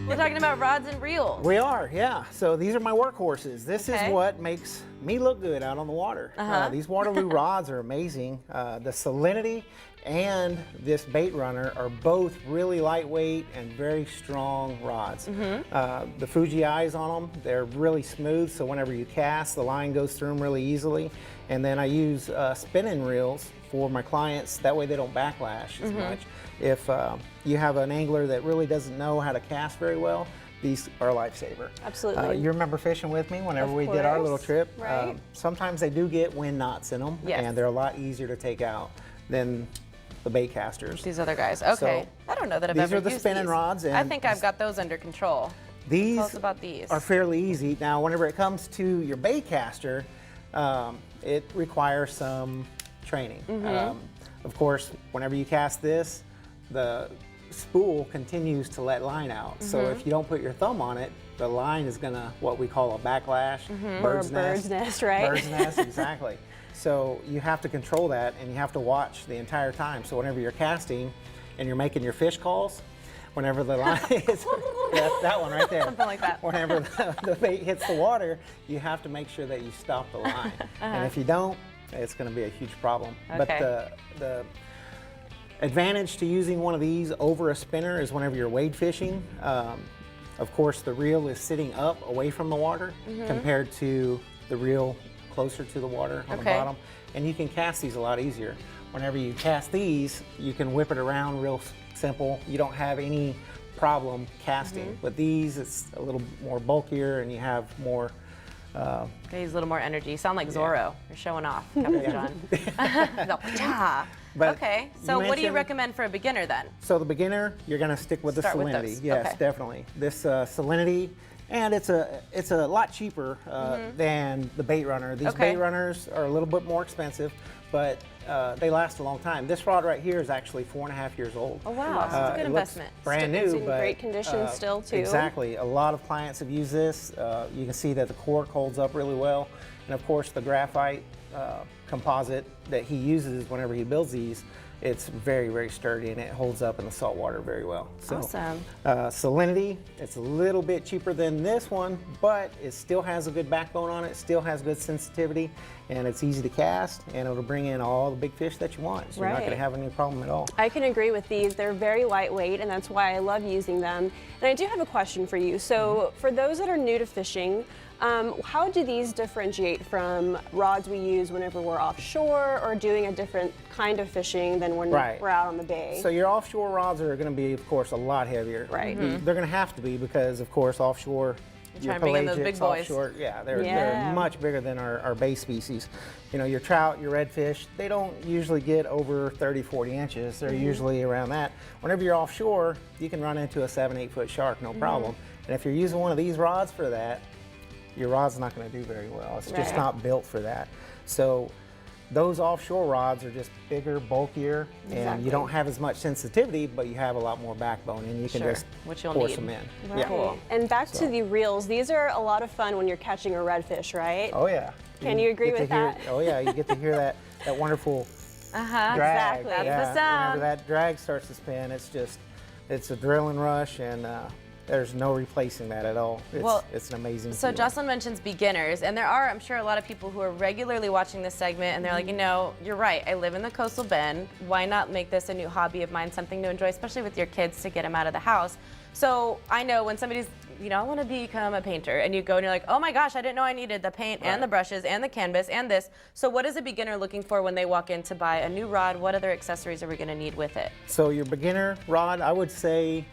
We're talking about rods and reels. We are, yeah. So these are my workhorses. This Okay. is what makes me look good out on the water. These Waterloo rods are amazing. The salinity and this bait runner are both really lightweight and very strong rods. The Fuji eyes on them, they're really smooth, so whenever you cast, the line goes through them really easily. And then I use spinning reels for my clients, that way they don't backlash as much. If you have an angler that really doesn't know how to cast very well, these are a lifesaver. Absolutely. You remember fishing with me whenever Of we did our little course, trip. right. Sometimes they do get wind knots in them, Yes. and they're a lot easier to take out than the bait casters. These other guys. Okay. So, I don't know that I've these ever are the used spinning these. rods, I and think I've got those under control. These Tell us about these. are fairly easy. Now, whenever it comes to your bait caster, it requires some training. Of course, whenever you cast this, the spool continues to let line out. So if you don't put your thumb on it, the line is gonna, what we call a backlash, Or a bird's nest, right? Bird's nest, exactly. So you have to control that, and you have to watch the entire time. So whenever you're casting and you're making your fish calls, whenever the line is, that one right there. Something like that. Whenever the bait hits the water, you have to make sure that you stop the line. And if you don't, it's going to be a huge problem. Okay. But the advantage to using one of these over a spinner is whenever you're wade fishing, of course the reel is sitting up away from the water compared to the reel closer to the water on the bottom. And you can cast these a lot easier. Whenever you cast these, you can whip it around real simple. You don't have any problem casting. But these, it's a little more bulkier and you have more Okay, use a little more energy. You sound like Zorro. You're showing off, Captain John. But okay, so you what do you mentioned- recommend for a beginner then? So the beginner, you're going to stick with Start the with salinity. those. Yes, Okay. definitely. This salinity, and it's a lot cheaper than the bait runner. These Okay. bait runners are a little bit more expensive, but they last a long time. This rod right here is actually 4.5 years old. Oh wow, so it's a good It investment. looks brand new, It's in but great condition still, too. Exactly. A lot of clients have used this. You can see that the cork holds up really well, and of course the graphite composite that he uses whenever he builds these, it's very, very sturdy and it holds up in the salt water very well. So, Awesome. salinity, it's a little bit cheaper than this one, but it still has a good backbone on it, still has good sensitivity, and it's easy to cast, and it'll bring in all the big fish that you want. So you're not going to Right. have any problem at all. I can agree with these. They're very lightweight, and that's why I love using them. And I do have a question for you. So for those that are new to fishing, how do these differentiate from rods we use whenever we're offshore or doing a different kind of fishing than when Right. we're out on the bay? So your offshore rods are going to be, of course, a lot heavier. Right. They're going to have to be because, of course, offshore, You're trying to bring in those big boys. offshore, they're Yeah. much bigger than our base species. You know, your trout, your redfish, they don't usually get over 30, 40 inches. They're usually around that. Whenever you're offshore, you can run into a 7, 8 foot shark, no problem. And if you're using one of these rods for that, your rod's not going to do very well. It's just Right. not built for that. So those offshore rods are just bigger, bulkier, and Exactly. you don't have as much sensitivity, but you have a lot more backbone, and you can Sure, just which you'll force need. them in. Right. Yeah. Cool. And back to So. the reels, these are a lot of fun when you're catching a redfish, right? Oh yeah. Can you agree get to with hear- that? Oh yeah, you get to hear that wonderful drag. Exactly. That's the Yeah, sound. Whenever that drag starts to spin, it's a drilling rush, and there's no replacing that at all. It's an amazing So feeling. Jocelyn mentions beginners, and there are, I'm sure, a lot of people who are regularly watching this segment, and they're like, you know, you're right, I live in the coastal bend. Why not make this a new hobby of mine, something to enjoy, especially with your kids, to get them out of the house? So I know when somebody's, you know, I want to become a painter, and you go and you're like, oh my gosh, I didn't know I needed the paint and the brushes and the canvas and this. So what is a beginner looking for when they walk in to buy a new rod? What other accessories are we going to need with it? So your beginner rod, I would say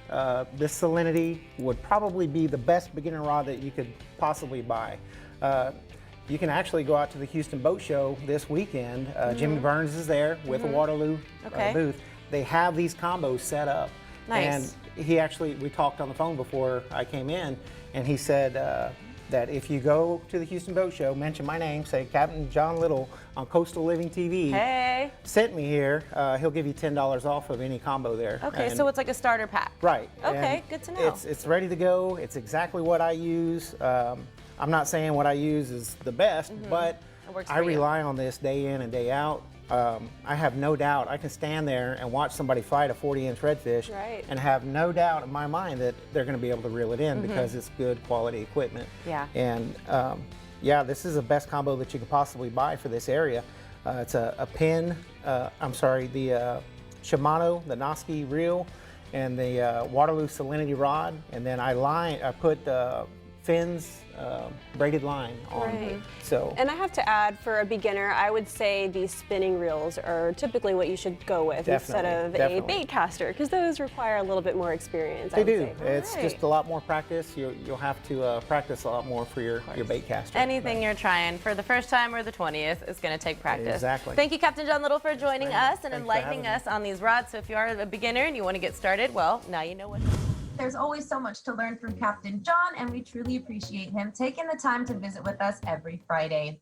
this salinity would probably be the best beginner rod that you could possibly buy. You can actually go out to the Houston Boat Show this weekend. Jimmy Burns is there with a Waterloo Okay. booth. They have these combos set up. Nice. And we talked on the phone before I came in, and he said that if you go to the Houston Boat Show, mention my name, say Captain John Little on Coastal Living TV, Hey. sent me here, he'll give you $10 off of any combo there. Okay, And- so it's like a starter pack. Right. Okay, and good to know. It's ready to go. It's exactly what I use. I'm not saying what I use is the best, but Mm-hmm. It works I for you. rely on this day in and day out. I have no doubt I can stand there and watch somebody fight a 40-inch redfish Right. and have no doubt in my mind that they're going to be able to reel it in because it's good quality equipment. Yeah. And yeah, this is the best combo that you could possibly buy for this area. It's a pin, the Shimano, the Noski reel, and the Waterloo Salinity rod, and then I put fins, braided line on. Right. So. And I have to add, for a beginner, I would say these spinning reels are typically what you should go with instead of a bait caster, because those require a little bit more experience. They do. Say. It's just a lot more practice. You'll have to practice a lot more for your bait caster. Anything you're trying for the first time or the 20th is going to take practice. Exactly. Thank you, Captain John Little, for joining us and Thanks enlightening for having us on these rods. So if you are a beginner and you want to get started, well, now you know what. There's always so much to learn from Captain John, and we truly appreciate him taking the time to visit with us every Friday.